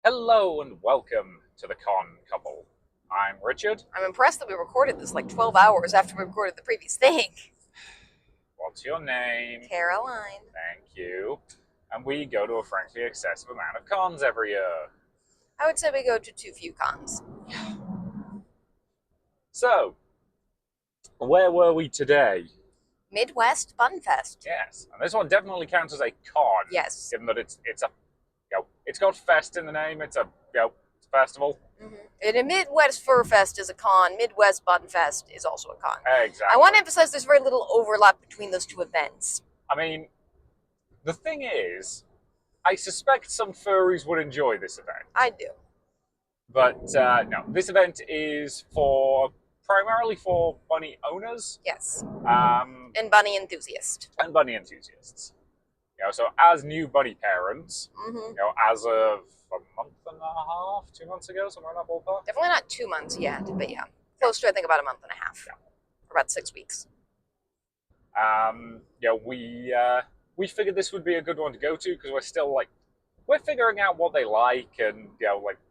Hello and welcome to the Con Couple. I'm Richard. I'm impressed that we recorded this like 12 hours after we recorded the previous thing. What's your name? Caroline. Thank you. And we go to a frankly excessive amount of cons every year. I would say we go to too few cons. So, where were we today? Mid West Bun Fest. Yes, and this one definitely counts as a con. Yes. Given that it's it's got fest in the name. It's a it's a festival. Mm-hmm. And a Midwest Fur Fest is a con. Midwest Bun Fest is also a con. Exactly. I want to emphasize there's very little overlap between those two events. I mean, the thing is, I suspect some furries would enjoy this event. I do. But no, this event is primarily for bunny owners. Yes. And bunny enthusiasts. And bunny enthusiasts. So as new bunny parents, mm-hmm. As of a month and a half, 2 months ago, somewhere in that ballpark. Definitely not 2 months yet, but yeah, close to I think about a month and a half. Yeah. For about 6 weeks. We figured this would be a good one to go to because we're figuring out what they like, and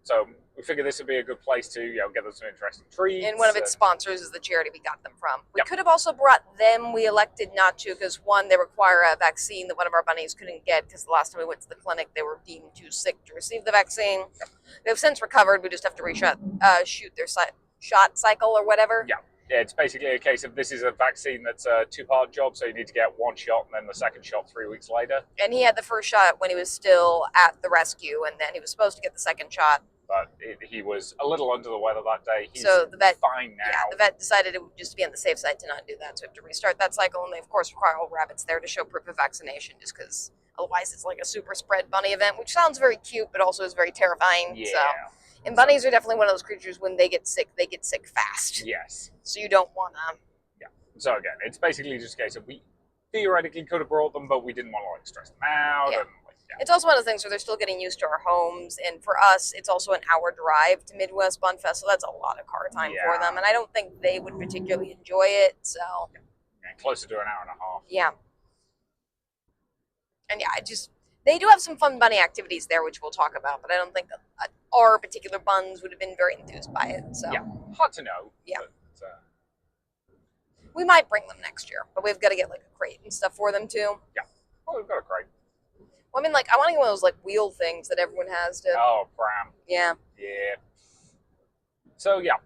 so we figured this would be a good place to get them some interesting treats. And one of its sponsors is the charity we got them from. We could have also brought them. We elected not to because one, they require a vaccine that one of our bunnies couldn't get because the last time we went to the clinic, they were deemed too sick to receive the vaccine. Yep. They've since recovered. We just have to shoot their shot cycle or whatever. Yeah. Yeah, it's basically a case of this is a vaccine that's a two-part job, so you need to get one shot and then the second shot 3 weeks later. And he had the first shot when he was still at the rescue, and then he was supposed to get the second shot. But he was a little under the weather that day. He's so the vet, fine now. Yeah, the vet decided it would just be on the safe side to not do that, so we have to restart that cycle, and they, of course, require all rabbits there to show proof of vaccination, just because otherwise it's like a super spread bunny event, which sounds very cute, but also is very terrifying. Yeah. So. And bunnies are definitely one of those creatures, when they get sick fast. Yes. So you don't want to... Yeah. So again, it's basically just a case of we theoretically could have brought them, but we didn't want to stress them out. Yeah. And, It's also one of the things where they're still getting used to our homes. And for us, it's also an hour drive to Midwest Bun Fest, so that's a lot of car time for them. And I don't think they would particularly enjoy it, so... Yeah. Closer to an hour and a half. Yeah. And yeah, they do have some fun bunny activities there, which we'll talk about, but I don't think our particular buns would have been very enthused by it. So yeah, hard to know. Yeah, but, we might bring them next year, but we've got to get like a crate and stuff for them too. Yeah, well, we've got a crate. Well, I mean, like I want to get one of those like wheel things that everyone has to. Oh, pram. Yeah. Yeah. So yeah.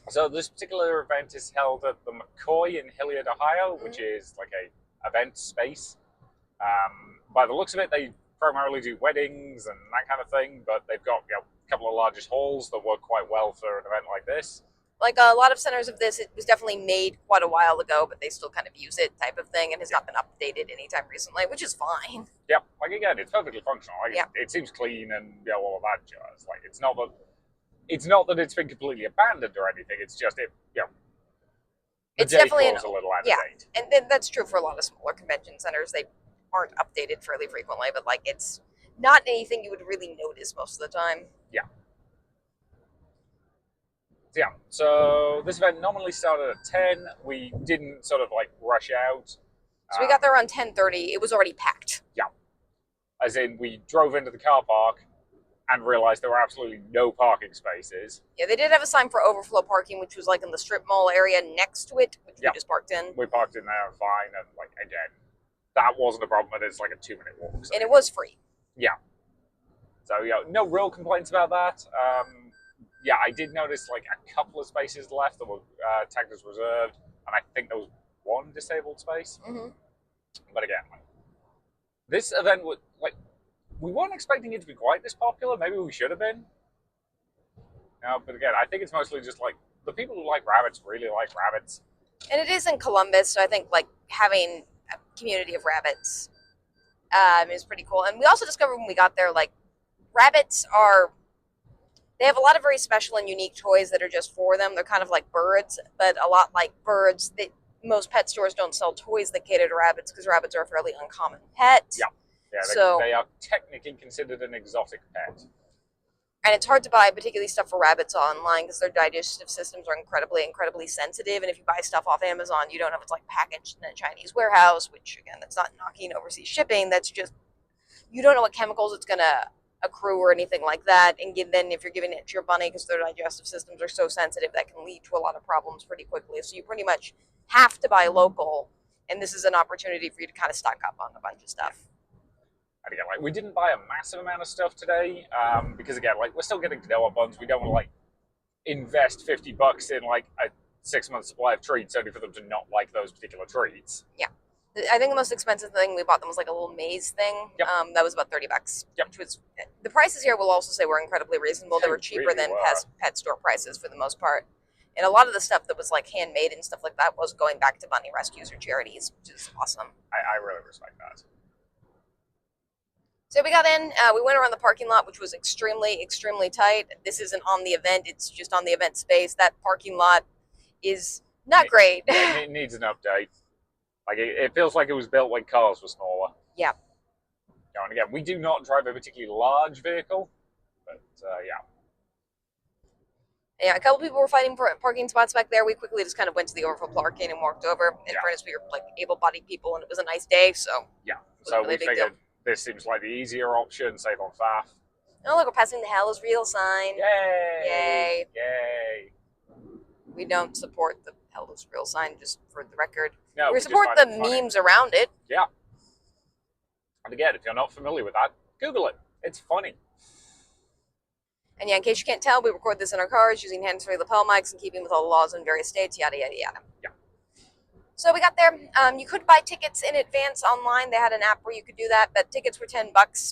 So this particular event is held at the McCoy in Hilliard, Ohio, which is like a event space. By the looks of it, they primarily do weddings and that kind of thing, but they've got a couple of largest halls that work quite well for an event like this. Like a lot of centers of this, it was definitely made quite a while ago, but they still kind of use it type of thing and has not been updated anytime recently, which is fine. Yeah, like again, it's perfectly functional. Like it seems clean and all of that jazz. Like it's not that it's been completely abandoned or anything. It's just it's definitely a little out of date. And that's true for a lot of smaller convention centers. They aren't updated fairly frequently, but like it's not anything you would really notice most of the time. Yeah. Yeah, so this event normally started at 10. We didn't sort of like rush out. So we got there around 10:30. It was already packed. Yeah. As in, we drove into the car park and realized there were absolutely no parking spaces. Yeah, they did have a sign for overflow parking, which was like in the strip mall area next to it, which we just parked in. We parked in there fine, and like again, that wasn't a problem, but it's like a 2-minute walk. So. And it was free. Yeah. So no real complaints about that. Yeah, I did notice like a couple of spaces left that were tagged as reserved, and I think there was one disabled space. Mm-hmm. But again, this event was we weren't expecting it to be quite this popular. Maybe we should have been. But again, I think it's mostly just like the people who like rabbits really like rabbits. And it is in Columbus, so I think like having a community of rabbits is pretty cool. And we also discovered when we got there, like rabbits they have a lot of very special and unique toys that are just for them. They're kind of like birds, but a lot like birds. Most pet stores don't sell toys that cater to rabbits because rabbits are a fairly uncommon pet. Yeah, they are technically considered an exotic pet. And it's hard to buy particularly stuff for rabbits online because their digestive systems are incredibly sensitive. And if you buy stuff off Amazon, you don't know if it's like packaged in a Chinese warehouse, which again, that's not knocking overseas shipping. That's just, you don't know what chemicals it's going to a crew or anything like that. And then if you're giving it to your bunny, because their digestive systems are so sensitive, that can lead to a lot of problems pretty quickly. So you pretty much have to buy local, and this is an opportunity for you to kind of stock up on a bunch of stuff. And again, like, we didn't buy a massive amount of stuff today, because again, like, we're still getting to know our buns. We don't want to like invest $50 in like a 6-month supply of treats only for them to not like those particular treats. Yeah. I think the most expensive thing we bought them was like a little maze thing. Yep. That was about $30. Yep. Which was, the prices here will also say were incredibly reasonable. They were cheaper really than were. pet store prices for the most part. And a lot of the stuff that was like handmade and stuff like that was going back to bunny rescues or charities, which is awesome. I really respect that. So we got in, we went around the parking lot, which was extremely, extremely tight. This isn't on the event, it's just on the event space. That parking lot is not great. It needs an update. Like, it feels like it was built when cars were smaller. Yeah. You know, and again, we do not drive a particularly large vehicle, but yeah. Yeah, a couple people were fighting for parking spots back there. We quickly just kind of went to the overflow parking and walked over. In fairness, we were like able-bodied people, and it was a nice day, so yeah. So really we figured this seems like the easier option, save on faff. Oh, look, we're passing the Hell is Real sign. Yay! Yay! Yay! We don't support the Hell is Real sign, just for the record. No, we support the memes around it. Yeah. And again, if you're not familiar with that, Google it. It's funny. And yeah, in case you can't tell, we record this in our cars using hands-free lapel mics and keeping with all the laws in various states, yada, yada, yada. Yeah. So we got there. You could buy tickets in advance online. They had an app where you could do that, but tickets were $10,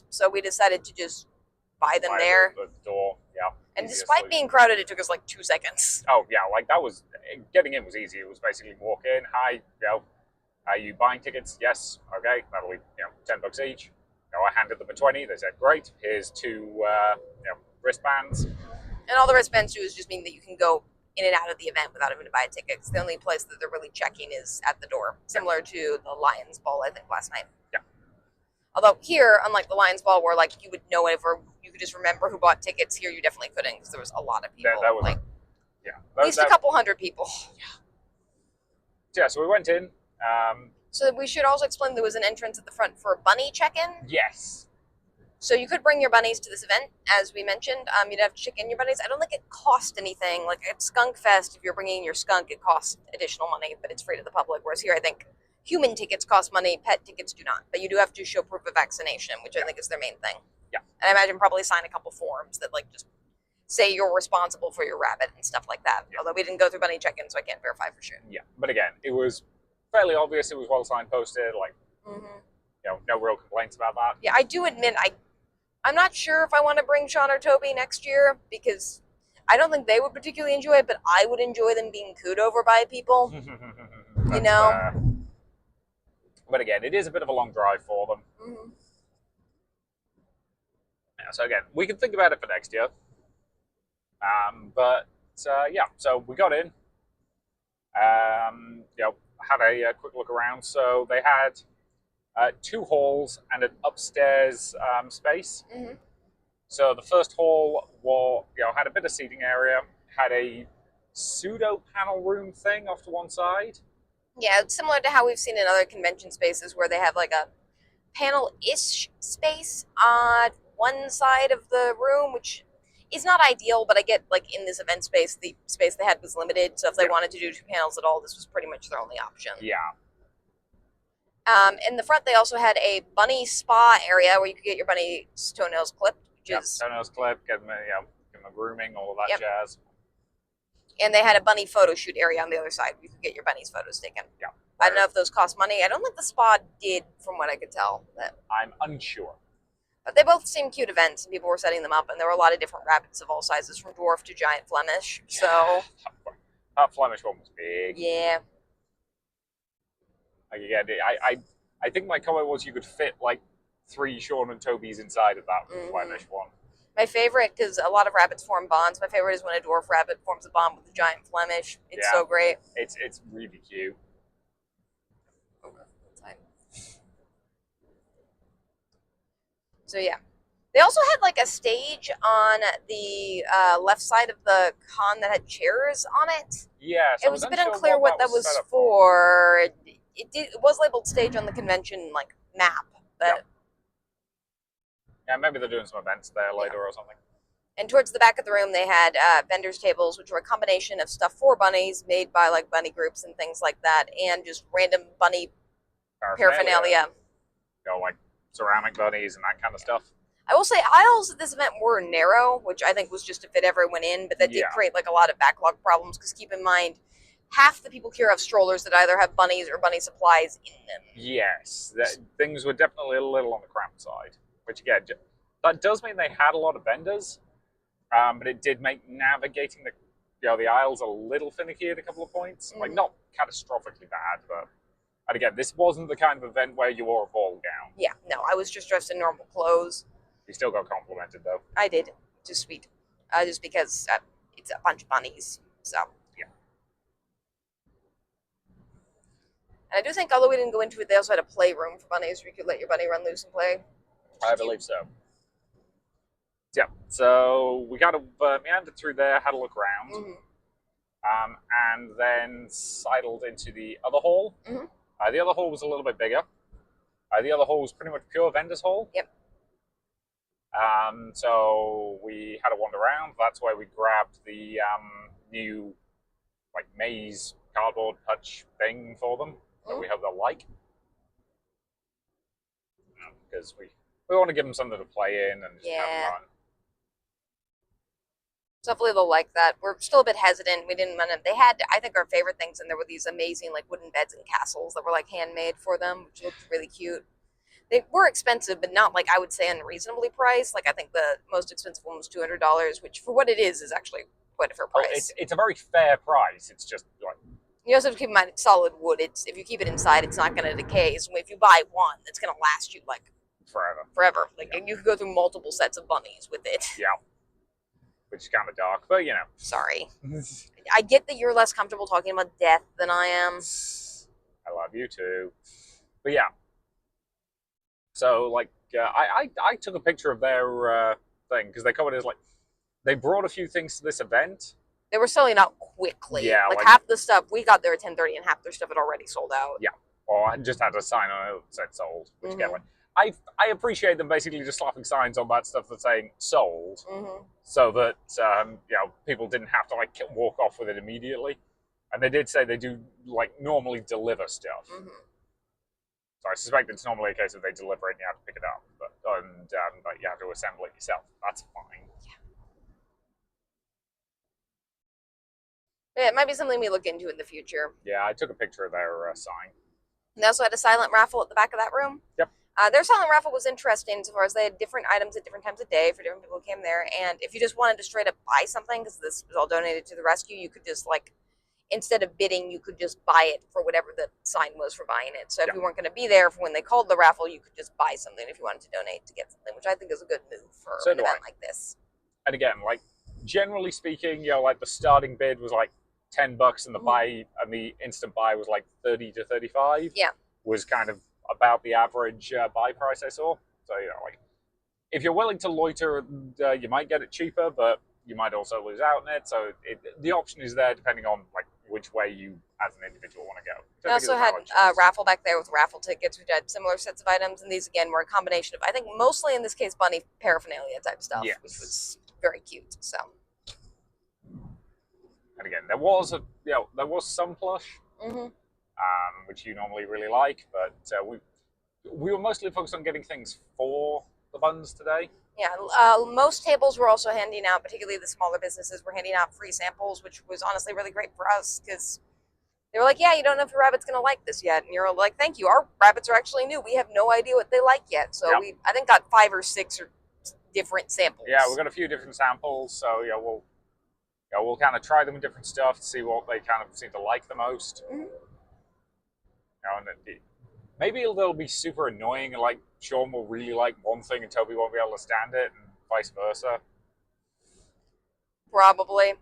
so we decided to just buy them there. The door, yeah. And despite being crowded, it took us like 2 seconds. Oh, yeah, like that was, getting in was easy. It was basically walk in, hi, you know, are you buying tickets? Yes, okay, that'll be, you know, $10 each. You know, I handed them a 20, they said, great, here's 2, you know, wristbands. And all the wristbands do is just mean that you can go in and out of the event without having to buy a ticket. It's the only place that they're really checking is at the door, similar to the Lions Ball, I think, last night. Yeah. Although here, unlike the Lions Ball, where like you would know whenever you could just remember who bought tickets, here you definitely couldn't because there was a lot of people. That was, like, yeah. At least a couple hundred people. Yeah, so we went in. So we should also explain there was an entrance at the front for bunny check-in. Yes. So you could bring your bunnies to this event, as we mentioned. You'd have to check in your bunnies. I don't think it cost anything. Like at Skunk Fest, if you're bringing your skunk, it costs additional money, but it's free to the public. Whereas here, I think human tickets cost money, pet tickets do not. But you do have to show proof of vaccination, which I think is their main thing. Yeah. And I imagine probably sign a couple forms that like just say you're responsible for your rabbit and stuff like that. Yeah. Although we didn't go through bunny check-in, so I can't verify for sure. Yeah, but again, it was fairly obvious. It was well signposted. Like, you know, no real complaints about that. Yeah, I do admit I'm not sure if I want to bring Sean or Toby next year because I don't think they would particularly enjoy it, but I would enjoy them being cooed over by people. You know? But again, it is a bit of a long drive for them. Yeah, so again, we can think about it for next year. But yeah, so we got in. You know, had a quick look around. So they had 2 halls and an upstairs space. So the first hall had a bit of seating area, had a pseudo panel room thing off to one side. Yeah, it's similar to how we've seen in other convention spaces where they have like a panel-ish space on one side of the room, which is not ideal, but I get like in this event space, the space they had was limited. So if they wanted to do 2 panels at all, this was pretty much their only option. Yeah. In the front, they also had a bunny spa area where you could get your bunny's toenails clipped. Toenails clipped, give them a grooming, all of that jazz. And they had a bunny photo shoot area on the other side where you could get your bunny's photos taken. Yeah. I don't know if those cost money. I don't think the spa did, from what I could tell. But I'm unsure. But they both seemed cute events, and people were setting them up, and there were a lot of different rabbits of all sizes, from dwarf to giant Flemish. So that Flemish one was big. Yeah. Like again, I think my comment was you could fit like 3 Sean and Toby's inside of that Flemish one. My favorite, because a lot of rabbits form bonds, my favorite is when a dwarf rabbit forms a bond with a giant Flemish. It's so great. It's really cute. So yeah. They also had like a stage on the left side of the con that had chairs on it. Yeah. So it was a bit unclear what that was for. It was labeled stage on the convention like map, but Yeah, maybe they're doing some events there later or something. And towards the back of the room, they had vendors' tables, which were a combination of stuff for bunnies made by like bunny groups and things like that, and just random bunny paraphernalia. You know, like ceramic bunnies and that kind of stuff. I will say aisles at this event were narrow, which I think was just to fit everyone in, but that did create like a lot of backlog problems because keep in mind, half the people here have strollers that either have bunnies or bunny supplies in them. Yes, things were definitely a little on the cramped side, which again, that does mean they had a lot of vendors, but it did make navigating the aisles a little finicky at a couple of points. Like not catastrophically bad, but and again, this wasn't the kind of event where you wore a ball gown. Yeah, no, I was just dressed in normal clothes. You still got complimented though. I did, just sweet, just because it's a bunch of bunnies. So yeah. And I do think, although we didn't go into it, they also had a playroom for bunnies where you could let your bunny run loose and play. I believe so. Yeah, so we kind of meandered through there, had a look around, and then sidled into the other hall. The other hall was a little bit bigger. The other hall was pretty much pure vendors hall. Yep. So we had a wander around. That's where we grabbed the new like maze cardboard touch thing for them that we hope they'll like. Because we want to give them something to play in and just have fun. So hopefully they'll like that. We're still a bit hesitant. We didn't want to. They had, I think, our favorite things, and there were these amazing like wooden beds and castles that were like handmade for them, which looked really cute. They were expensive, but not like I would say unreasonably priced. Like I think the most expensive one was $200, which for what it is actually quite a fair price. It's a very fair price. It's just like you also have to keep in mind it's solid wood. It's if you keep it inside, it's not going to decay. So if you buy one, it's going to last you like forever. Like you could go through multiple sets of bunnies with it. Yeah. Which is kind of dark, but you know. Sorry. I get that you're less comfortable talking about death than I am. I love you too. But yeah. So, like, I took a picture of their thing, because they covered it as, like, they brought a few things to this event. They were selling out quickly. Yeah. Like half the stuff, we got there at 10:30 and half their stuff had already sold out. Yeah. Or I just had a sign on it that said sold, which again, like, I appreciate them basically just slapping signs on that stuff that's saying sold, so that people didn't have to like walk off with it immediately. And they did say they do like normally deliver stuff. So I suspect it's normally a case of they deliver it and you have to pick it up, but you have to assemble it yourself. That's fine. Yeah, it might be something we look into in the future. Yeah, I took a picture of their sign. And they also had a silent raffle at the back of that room. Yep. Their silent raffle was interesting as far as they had different items at different times of day for different people who came there. And if you just wanted to straight up buy something, because this was all donated to the rescue, you could just like, instead of bidding, you could just buy it for whatever the sign was for buying it. So if you weren't going to be there for when they called the raffle, you could just buy something if you wanted to donate to get something, which I think is a good move for an event like this. And again, like generally speaking, like the starting bid was like $10 and the buy and the instant buy was like 30 to 35. Yeah. Was kind of about the average buy price I saw. So, like, if you're willing to loiter, you might get it cheaper, but you might also lose out on it. So the option is there depending on, like, which way you, as an individual, want to go. We also had a raffle back there with raffle tickets, which had similar sets of items. And these, again, were a combination of, I think, mostly in this case, bunny paraphernalia type stuff, which was very cute. So. And again, there was some plush. Which you normally really like, but we were mostly focused on getting things for the buns today. Yeah, most tables were also handing out, particularly the smaller businesses, were handing out free samples, which was honestly really great for us because they were like, yeah, you don't know if your rabbit's going to like this yet. And you're like, thank you. Our rabbits are actually new. We have no idea what they like yet. So we, I think, got 5 or 6 different samples. Yeah, we got a few different samples. So we'll kind of try them with different stuff to see what they kind of seem to like the most. And maybe they'll be super annoying, and like Sean will really like one thing and Toby won't be able to stand it, and vice versa. Probably.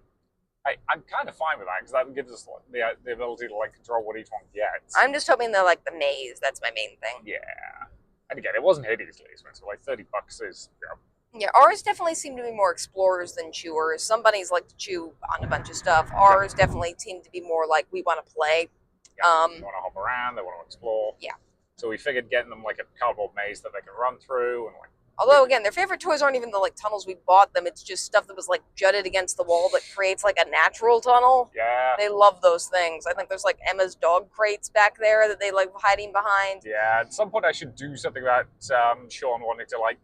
I'm kind of fine with that because that gives us the ability to like control what each one gets. I'm just hoping they'll like the maze. That's my main thing. Yeah, and again, it wasn't hideously expensive. Like $30 is. Yeah, ours definitely seem to be more explorers than chewers. Some bunnies like to chew on a bunch of stuff. Ours definitely seem to be more like we want to play. They want to hop around, they want to explore. Yeah. So we figured getting them like a cardboard maze that they can run through and like. Although again, their favorite toys aren't even the like tunnels we bought them. It's just stuff that was like jutted against the wall that creates like a natural tunnel. Yeah. They love those things. I think there's like Emma's dog crates back there that they like hiding behind. Yeah, at some point I should do something about Sean wanting to like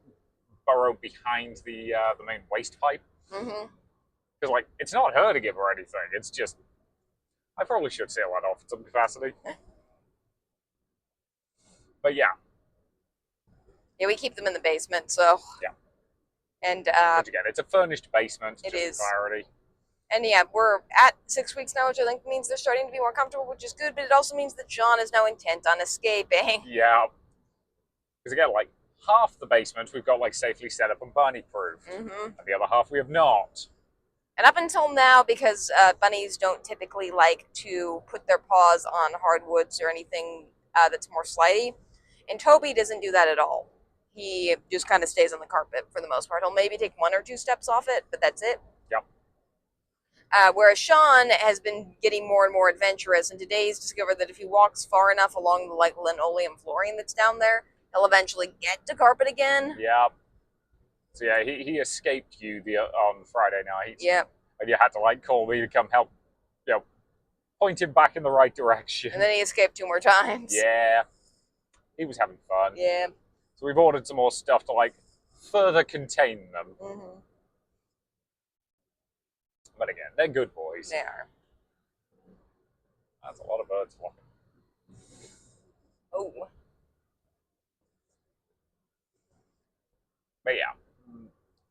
burrow behind the main waste pipe. Mm-hmm. Because like it's not her to give her anything. It's just I probably should seal that off in some capacity. But yeah. Yeah, we keep them in the basement, so Yeah. And Which again, it's a furnished basement. It just is. For clarity. And yeah, we're at 6 weeks now, which I think means they're starting to be more comfortable, which is good. But it also means that John is now intent on escaping. Yeah. Because again, like half the basement we've got like safely set up and bunny-proof, Mm-hmm. and the other half we have not. And up until now, because bunnies don't typically like to put their paws on hardwoods or anything that's more slidey, and Toby doesn't do that at all. He just kind of stays on the carpet for the most part. He'll maybe take 1 or 2 steps off it, but that's it. Yep. Whereas Sean has been getting more and more adventurous, and today he's discovered that if he walks far enough along the like linoleum flooring that's down there, he'll eventually get to carpet again. Yeah. So yeah, he escaped you on Friday night. Yeah. And you had to like call me to come help, point him back in the right direction. And then he escaped 2 more times. Yeah. He was having fun. Yeah. So we've ordered some more stuff to like further contain them. Mm-hmm. But again, they're good boys. They are. That's a lot of birds flocking. Oh. But yeah.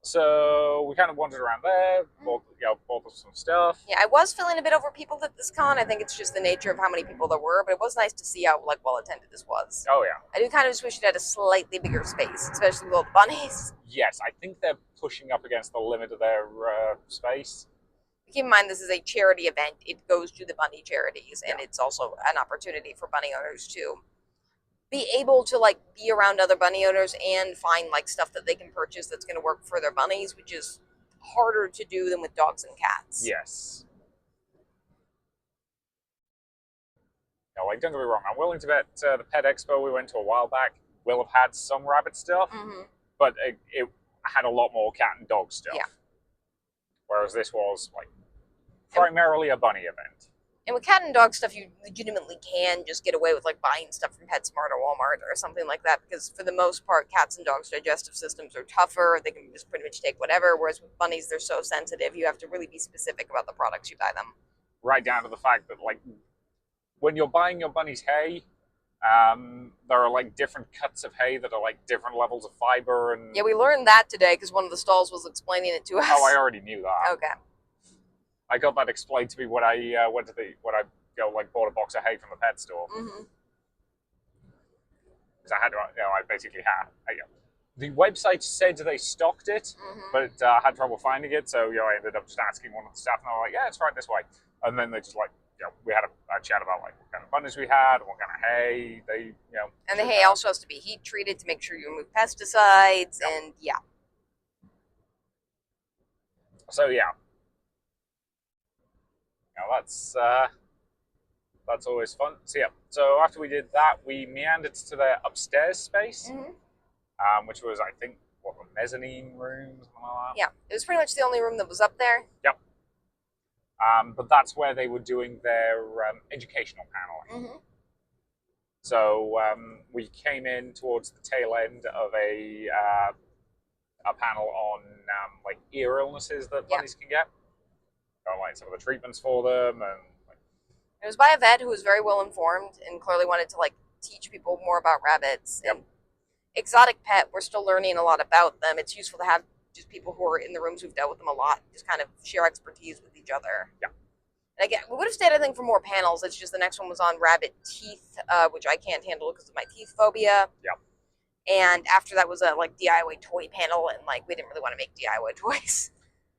So we kind of wandered around there, bought some stuff. Yeah, I was feeling a bit over people at this con. I think it's just the nature of how many people there were, but it was nice to see how like well attended this was. Oh yeah. I do kind of just wish it had a slightly bigger space, especially with all the bunnies. Yes, I think they're pushing up against the limit of their space. Keep in mind this is a charity event. It goes to the bunny charities, and Yeah. it's also an opportunity for bunny owners to be able to like be around other bunny owners and find like stuff that they can purchase that's going to work for their bunnies, which is harder to do than with dogs and cats. Yes. Now, like, don't get me wrong, I'm willing to bet the pet expo we went to a while back will have had some rabbit stuff, Mm-hmm. but it had a lot more cat and dog stuff. Yeah. Whereas this was like primarily a bunny event. And with cat and dog stuff, you legitimately can just get away with like buying stuff from PetSmart or Walmart or something like that, because for the most part, cats and dogs' digestive systems are tougher. They can just pretty much take whatever. Whereas with bunnies, they're so sensitive. You have to really be specific about the products you buy them. Right down to the fact that like when you're buying your bunny's hay, there are like different cuts of hay that are like different levels of fiber and. Yeah, we learned that today because one of the stalls was explaining it to us. Oh, I already knew that. Okay. I got that explained to me when I went to bought a box of hay from the pet store. Mm-hmm. Because I had to, I basically had. The website said they stocked it, Mm-hmm. but I had trouble finding it, so I ended up just asking one of the staff, and they were like, "Yeah, it's right this way." And then they just like, we had a chat about like what kind of bunnies we had, and what kind of hay they, And the hay also has to be heat treated to make sure you remove pesticides, Yep. and yeah. So yeah. That's always fun. So yeah, so after we did that, we meandered to their upstairs space, Mm-hmm. which was, I think, a mezzanine room, something like that. Yeah, it was pretty much the only room that was up there. Yep. But that's where they were doing their educational paneling. Mm-hmm. So we came in towards the tail end of a panel on like ear illnesses that Yeah. bunnies can get. Like some of the treatments for them, and It was by a vet who was very well informed and clearly wanted to like teach people more about rabbits. Yep. And exotic pet, we're still learning a lot about them. It's useful to have just people who are in the rooms who've dealt with them a lot, just kind of share expertise with each other. Yeah. And again, we would have stayed, I think, for more panels. It's just the next one was on rabbit teeth, which I can't handle because of my teeth phobia. Yep. And after that was a like DIY toy panel, and like we didn't really want to make DIY toys.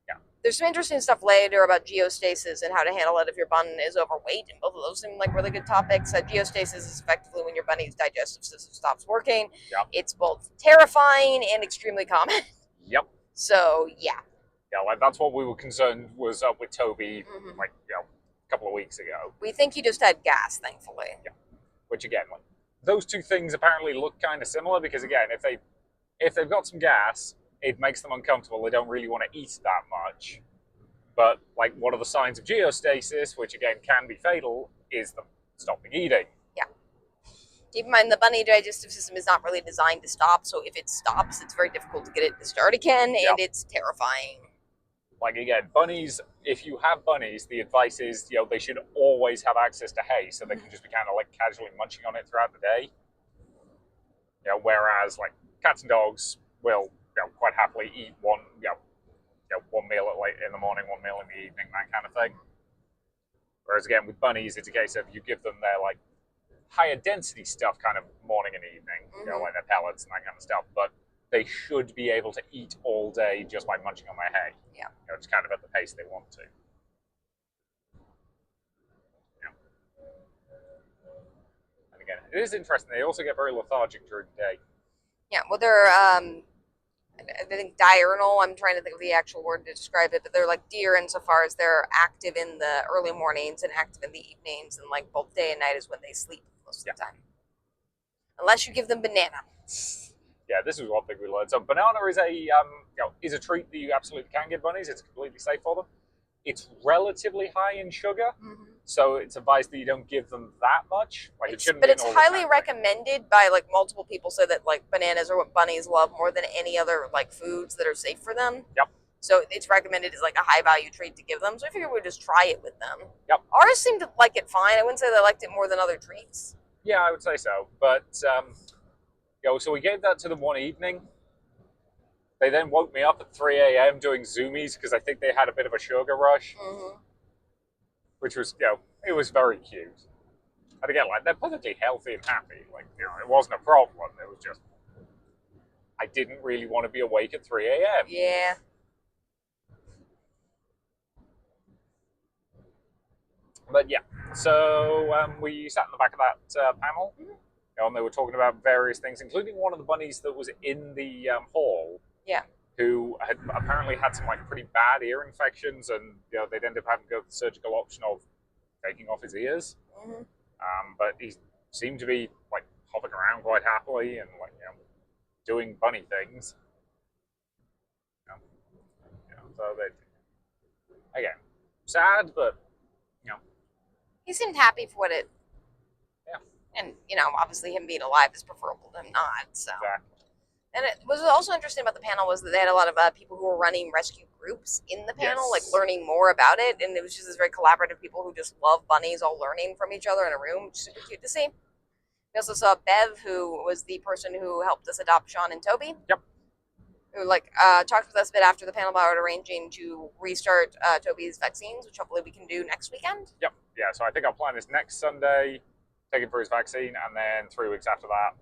Yeah. There's some interesting stuff later about geostasis and how to handle it if your bun is overweight, and both of those seem like really good topics. Geostasis is effectively when your bunny's digestive system stops working. Yep. It's both terrifying and extremely common. Yep. So yeah. Yeah, like that's what we were concerned was up with Toby, Mhm. like a couple of weeks ago. We think he just had gas, thankfully. Which again, like those two things apparently look kind of similar because again, if they if they've got some gas, it makes them uncomfortable. They don't really want to eat that much. But like one of the signs of geostasis, which again can be fatal, is them stopping eating. Yeah. Keep in mind the bunny digestive system is not really designed to stop, so if it stops, it's very difficult to get it to start again, and Yep. it's terrifying. Like again, bunnies, if you have bunnies, the advice is, they should always have access to hay so they can just be kind of like casually munching on it throughout the day. Whereas like cats and dogs will quite happily eat one meal late in the morning, one meal in the evening, that kind of thing. Whereas again, with bunnies, it's a case of you give them their like higher density stuff kind of morning and evening, like their pellets and that kind of stuff. But they should be able to eat all day just by munching on their hay. Yeah. It's kind of at the pace they want to. And again, it is interesting. They also get very lethargic during the day. Yeah, well, they're, I think diurnal, I'm trying to think of the actual word to describe it, but they're like deer insofar as they're active in the early mornings and active in the evenings, and like both day and night is when they sleep most of the time. Unless you give them banana. Yeah, this is one thing we learned. So banana is a treat that you absolutely can give bunnies. It's completely safe for them. It's relatively high in sugar, so it's advised that you don't give them that much. Like it shouldn't. But it's highly recommended by like multiple people. Say that like bananas are what bunnies love more than any other like foods that are safe for them. Yep. So it's recommended as like a high value treat to give them. So I figured we'd just try it with them. Yep. Ours seemed to like it fine. I wouldn't say they liked it more than other treats. Yeah, I would say so. But so we gave that to them one evening. They then woke me up at 3 a.m. doing zoomies because I think they had a bit of a sugar rush, which was, it was very cute. And again, like they're perfectly healthy and happy. Like, it wasn't a problem. It was just, I didn't really want to be awake at 3 a.m. Yeah. But yeah, so we sat in the back of that panel, and they were talking about various things, including one of the bunnies that was in the hall. Yeah. Who had apparently had some like pretty bad ear infections, and they'd end up having to go the surgical option of taking off his ears. But he seemed to be like hopping around quite happily and like doing bunny things. So they again sad, but he seemed happy for what it. Yeah. And obviously him being alive is preferable to him not. So. Exactly. And it was also interesting about the panel was that they had a lot of people who were running rescue groups in the panel, like learning more about it. And it was just this very collaborative people who just love bunnies all learning from each other in a room, which is super cute to see. We also saw Bev, who was the person who helped us adopt Sean and Toby. Yep. Who talked with us a bit after the panel about arranging to restart Toby's vaccines, which hopefully we can do next weekend. Yep. Yeah, so I think our plan is next Sunday, take him for his vaccine, and then 3 weeks after that,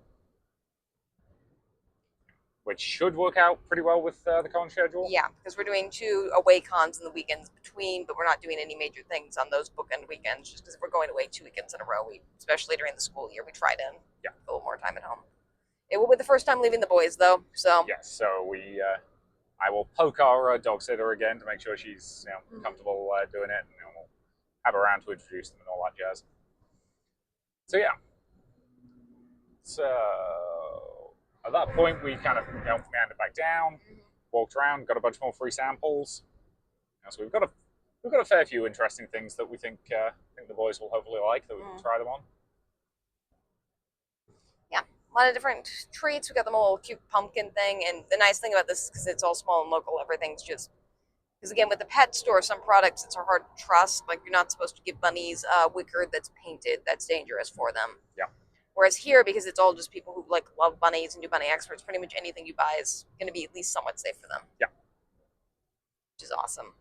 which should work out pretty well with the con schedule. Yeah, because we're doing 2 away cons in the weekends between, but we're not doing any major things on those bookend weekends, just because if we're going away 2 weekends in a row, especially during the school year, we try to get a little more time at home. It will be the first time leaving the boys, though, so... Yes, so I will poke our dog sitter again to make sure she's comfortable doing it, and we'll have her around to introduce them and all that jazz. So, yeah. So... At that point, we kind of meandered back down, walked around, got a bunch more free samples. So we've got a fair few interesting things that we think the boys will hopefully like, that we can try them on. Yeah, a lot of different treats. We got them a little cute pumpkin thing, and the nice thing about this is because it's all small and local, everything's just because again with the pet store, some products it's hard to trust. Like you're not supposed to give bunnies wicker that's painted. That's dangerous for them. Yeah. Whereas here, because it's all just people who like love bunnies and do bunny experts, pretty much anything you buy is going to be at least somewhat safe for them. Yeah. Which is awesome.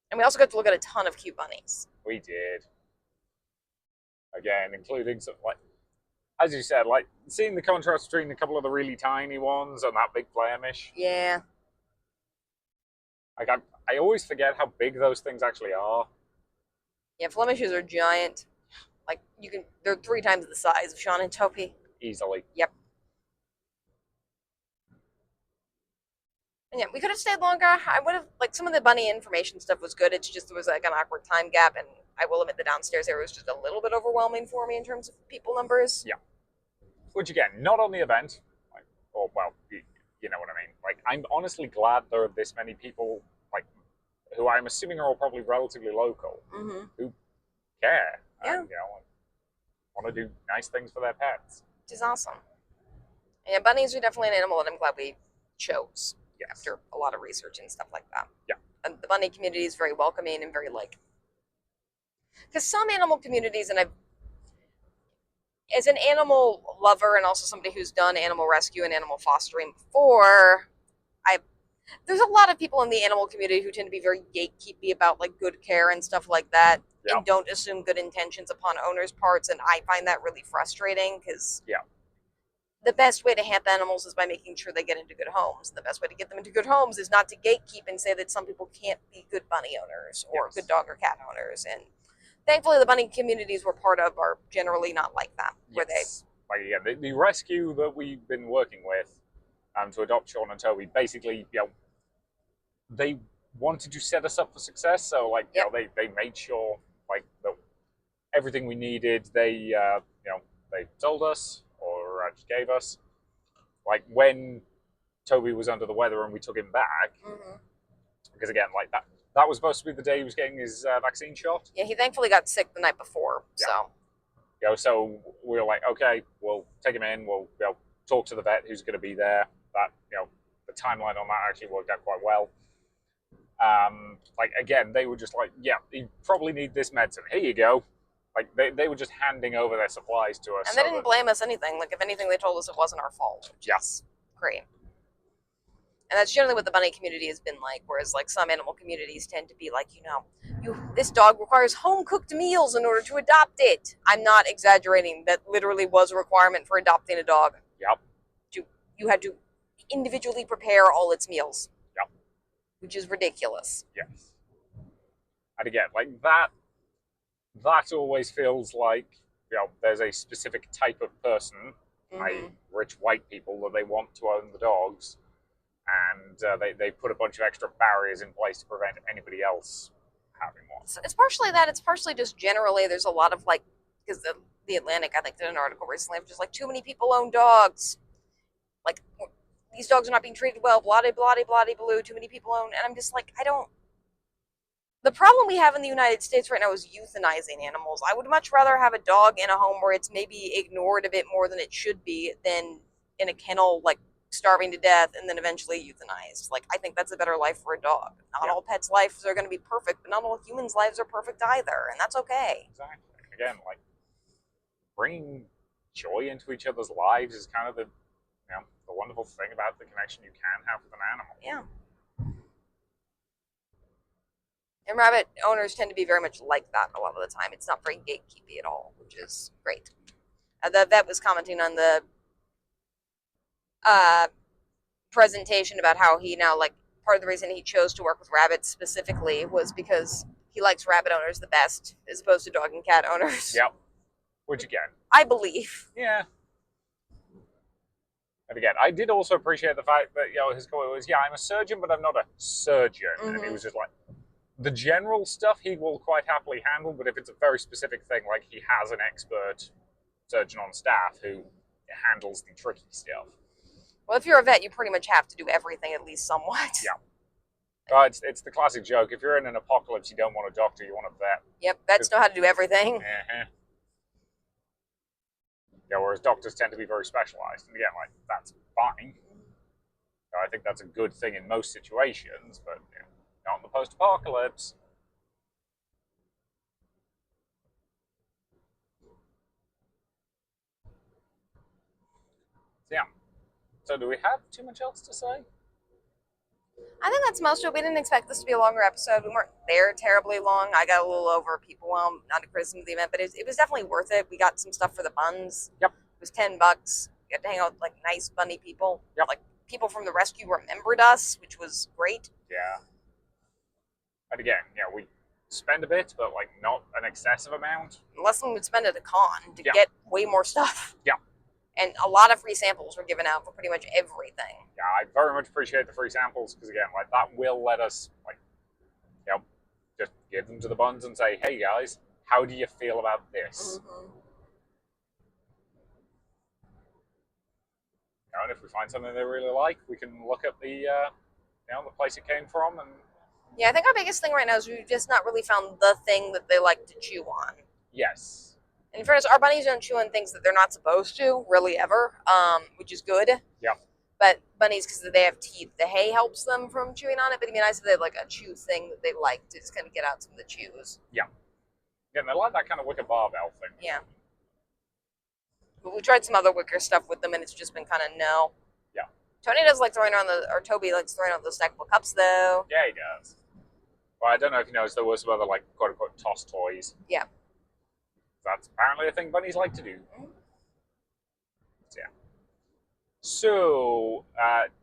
And we also got to look at a ton of cute bunnies. We did. Again, including some, like, as you said, like seeing the contrast between a couple of the really tiny ones and that big Flemish. Yeah. Like I always forget how big those things actually are. Yeah, Blemishes are giant. Like they're 3 times the size of Sean and Toby. Easily. Yep. And yeah, we could have stayed longer. I would have, like, some of the bunny information stuff was good. It's just there was like an awkward time gap, and I will admit the downstairs area was just a little bit overwhelming for me in terms of people numbers. Yeah. Which again, not on the event, or well, you know what I mean. Like, I'm honestly glad there are this many people, like, who I'm assuming are all probably relatively local, who care and, you know, want to do nice things for their pets. Which is awesome. And bunnies are definitely an animal that I'm glad we chose after a lot of research and stuff like that. Yeah. And the bunny community is very welcoming and very like, because some animal communities, and I've, as an animal lover and also somebody who's done animal rescue and animal fostering before, there's a lot of people in the animal community who tend to be very gatekeepy about like good care and stuff like that, and don't assume good intentions upon owners' parts, and I find that really frustrating because the best way to help animals is by making sure they get into good homes. The best way to get them into good homes is not to gatekeep and say that some people can't be good bunny owners or good dog or cat owners. And thankfully, the bunny communities we're part of are generally not like that. Where like again, the rescue that we've been working with to adopt Sean and Toby, basically, you know, they wanted to set us up for success. So, like, you know, they made sure like that everything we needed. They, you know, they told us or just gave us. Like when Toby was under the weather and we took him back, because again, like that was supposed to be the day he was getting his vaccine shot. Yeah, he thankfully got sick the night before. So, you know, so we were like, okay, we'll take him in. We'll, you know, talk to the vet who's going to be there. That, you know, the timeline on that actually worked out quite well. Like again, they were just like, yeah, you probably need this medicine. Here you go. Like they were just handing over their supplies to us, and they didn't blame us anything. Like if anything, they told us it wasn't our fault. Which is great. And that's generally what the bunny community has been like. Whereas like some animal communities tend to be like, you know, this dog requires home cooked meals in order to adopt it. I'm not exaggerating. That literally was a requirement for adopting a dog. You had to individually prepare all its meals. Which is ridiculous. Yes. And again, like that always feels like, you know, there's a specific type of person, i.e. rich white people, that they want to own the dogs, and they put a bunch of extra barriers in place to prevent anybody else having one. So it's partially that. It's partially just generally there's a lot of like, because the Atlantic, I think, did an article recently of just like too many people own dogs. Like, these dogs are not being treated well, blah, blah, blah, blah, blue, too many people own. And I'm just like, the problem we have in the United States right now is euthanizing animals. I would much rather have a dog in a home where it's maybe ignored a bit more than it should be than in a kennel, like starving to death and then eventually euthanized. Like, I think that's a better life for a dog. Not all pets' lives are going to be perfect, but not all humans' lives are perfect either, and that's okay. Exactly. Again, like, bringing joy into each other's lives is kind of the wonderful thing about the connection you can have with an animal. Yeah. And rabbit owners tend to be very much like that a lot of the time. It's not very gatekeepy at all, which is great. The vet was commenting on the presentation about how he now, like, part of the reason he chose to work with rabbits specifically was because he likes rabbit owners the best as opposed to dog and cat owners. Yep. Which again, I believe. Yeah. And again, I did also appreciate the fact that, you know, his comment was, yeah, I'm a surgeon, but I'm not a surgeon. And he was just like, the general stuff he will quite happily handle, but if it's a very specific thing, like he has an expert surgeon on staff who handles the tricky stuff. Well, if you're a vet, you pretty much have to do everything at least somewhat. Yeah. It's the classic joke. If you're in an apocalypse, you don't want a doctor, you want a vet. Yep, vets know how to do everything. Yeah, whereas doctors tend to be very specialized. And again, like, that's fine. I think that's a good thing in most situations, but you know, not in the post-apocalypse. So, yeah. So do we have too much else to say? I think that's most of it. We didn't expect this to be a longer episode. We weren't there terribly long. I got a little over people. Well, not a criticism of the event, but it was definitely worth it. We got some stuff for the buns. Yep. It was $10. We got to hang out with like nice bunny people. Yep. Like people from the rescue remembered us, which was great. Yeah. And again, yeah, we spend a bit, but like not an excessive amount. Less than we'd spend at a con to get way more stuff. Yeah. And a lot of free samples were given out for pretty much everything. Yeah, I very much appreciate the free samples because again, like that will let us like, you know, just give them to the buns and say, hey guys, how do you feel about this? And if we find something they really like, we can look at the place it came from, and Yeah, I think our biggest thing right now is we've just not really found the thing that they like to chew on. yes, And in fairness, our bunnies don't chew on things that they're not supposed to, really ever, which is good. yeah, But bunnies, because they have teeth, the hay helps them from chewing on it. But it'd be nice if they had like a chew thing that they like to just kind of get out some of the chews. yeah. And they like that kind of wicker barbell thing. Yeah. But we tried some other wicker stuff with them, and it's just been kind of no. Yeah. Toby likes throwing around those stackable cups, though. Yeah, he does. Well, I don't know if you noticed, there were some other, like, quote-unquote toss toys. Yeah. That's apparently a thing bunnies like to do. So, yeah. So,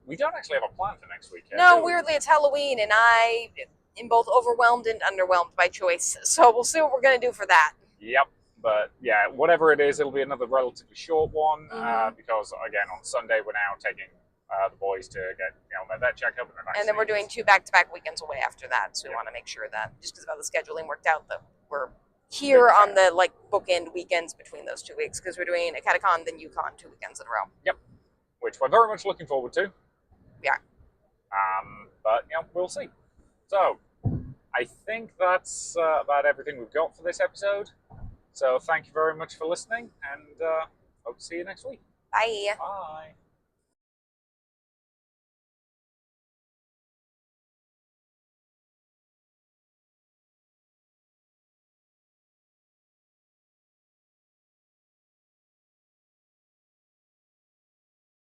we don't actually have a plan for next weekend. No, weirdly, it's Halloween, and I am both overwhelmed and underwhelmed by choice. So we'll see what we're going to do for that. Yep. But, yeah, whatever it is, it'll be another relatively short one, Mhm. because, again, on Sunday, we're now taking the boys to get, their vet checkup. And then we're doing 2 back-to-back weekends away after that. So we want to make sure that, just because of how the scheduling worked out, that we're here on the bookend weekends between those 2 weeks, because we're doing a Catacon, then Yukon 2 weekends in a row. Yep. Which we're very much looking forward to. Yeah. But, we'll see. So, I think that's about everything we've got for this episode. So, thank you very much for listening, and hope to see you next week. Bye. Bye.